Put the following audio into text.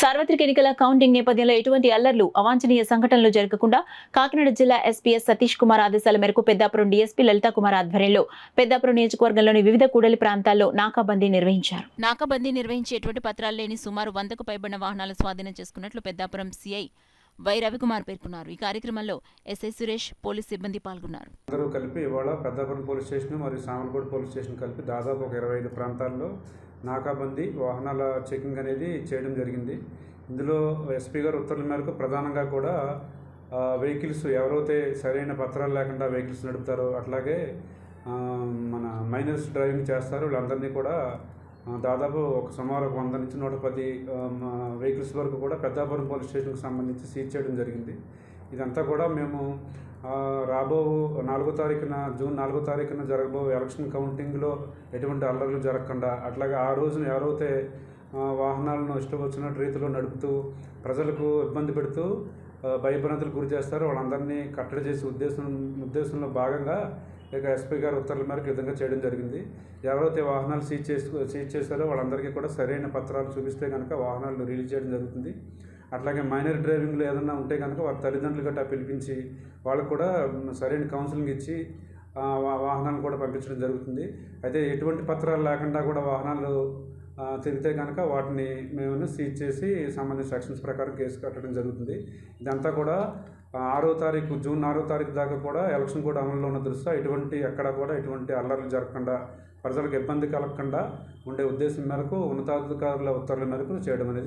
సార్వత్రిక ఎన్నికల కౌంటింగ్ నేపథ్యంలో ఎటువంటి అల్లర్లు, అవాంఛనీయ సంఘటనలు జరగకుండా కాకినాడ జిల్లా ఎస్పీఎస్ సతీష్ కుమార్ ఆదేశాల మేరకు పెద్దాపురం డీఎస్పీ లలితా కుమార్ ఆధ్వర్యంలో పెద్దాపురం నియోజకవర్గంలోని వివిధ కూడలి ప్రాంతాల్లో నాకాబందీ నిర్వహించారు. నాకాబందీ నిర్వహించేటువంటి పత్రాలు లేని సుమారు 100కు పైబడిన వాహనాలు స్వాధీనం చేసుకున్నట్లు పెద్దాపురం సీఐ వై రవికుమార్ పేర్కొన్నారు. ఈ కార్యక్రమంలో ఎస్ఐ సురేష్, పోలీస్ సిబ్బంది పాల్గొన్నారు. అందరూ కలిపి ఇవాళ పెద్దాపురం పోలీస్ స్టేషన్ మరియు సామర్లకోట పోలీస్ స్టేషన్ కలిపి దాదాపు ఒక 25 ప్రాంతాల్లో నాకాబందీ వాహనాల చెకింగ్ అనేది చేయడం జరిగింది. ఇందులో ఎస్పీ గారు ఉత్తర్వుల మేరకు ప్రధానంగా కూడా వెహికల్స్ ఎవరైతే సరైన పత్రాలు లేకుండా వెహికల్స్ నడుపుతారో, అట్లాగే మన మైనర్స్ డ్రైవింగ్ చేస్తారో వీళ్ళందరినీ కూడా దాదాపు సుమారు 100 నుంచి 110 వెహికల్స్ వరకు కూడా పెద్దాపురం పోలీస్ స్టేషన్కి సంబంధించి సీజ్ చేయడం జరిగింది. ఇదంతా కూడా మేము రాబో 4వ తారీఖున జూన్ 4వ తారీఖున జరగబో ఎలక్షన్ కౌంటింగ్లో ఎటువంటి అల్లర్లు జరగకుండా, అట్లాగే ఆ రోజున ఎవరైతే వాహనాలను ఇష్టం వచ్చినట్టు రీతిలో నడుపుతూ ప్రజలకు ఇబ్బంది పెడుతూ భయభ్రాంతులకు గురి చేస్తారో వాళ్ళందరినీ కట్టడి చేసే ఉద్దేశంలో భాగంగా ఇక ఎస్పీ గారు ఉత్తర్వుల మేరకు విధంగా చేయడం జరిగింది. ఎవరైతే వాహనాలు సీజ్ చేశారో వాళ్ళందరికీ కూడా సరైన పత్రాలు చూపిస్తే కనుక వాహనాలు రిలీజ్ చేయడం జరుగుతుంది. అట్లాగే మైనర్ డ్రైవింగ్లో ఏదైనా ఉంటే కనుక వారి తల్లిదండ్రులు గట్టా పిలిపించి వాళ్ళకు కూడా సరైన కౌన్సిలింగ్ ఇచ్చి వాహనాలను కూడా పంపించడం జరుగుతుంది. అయితే ఎటువంటి పత్రాలు లేకుండా కూడా వాహనాలు తిరిగితే కనుక వాటిని మేము సీజ్ చేసి సంబంధించిన సెక్షన్స్ ప్రకారం కేసు కట్టడం జరుగుతుంది. ఇదంతా కూడా 6వ తారీఖు జూన్ 6వ తారీఖు దాకా కూడా ఎలక్షన్ కూడా అమలులో ఉన్న దృష్ట్యా ఎక్కడ కూడా ఎటువంటి అల్లర్లు జరగకుండా, ప్రజలకు ఇబ్బంది కలగకుండా ఉండే ఉద్దేశం మేరకు ఉన్నతాధికారుల ఉత్తర్వుల మేరకు చేయడం అనేది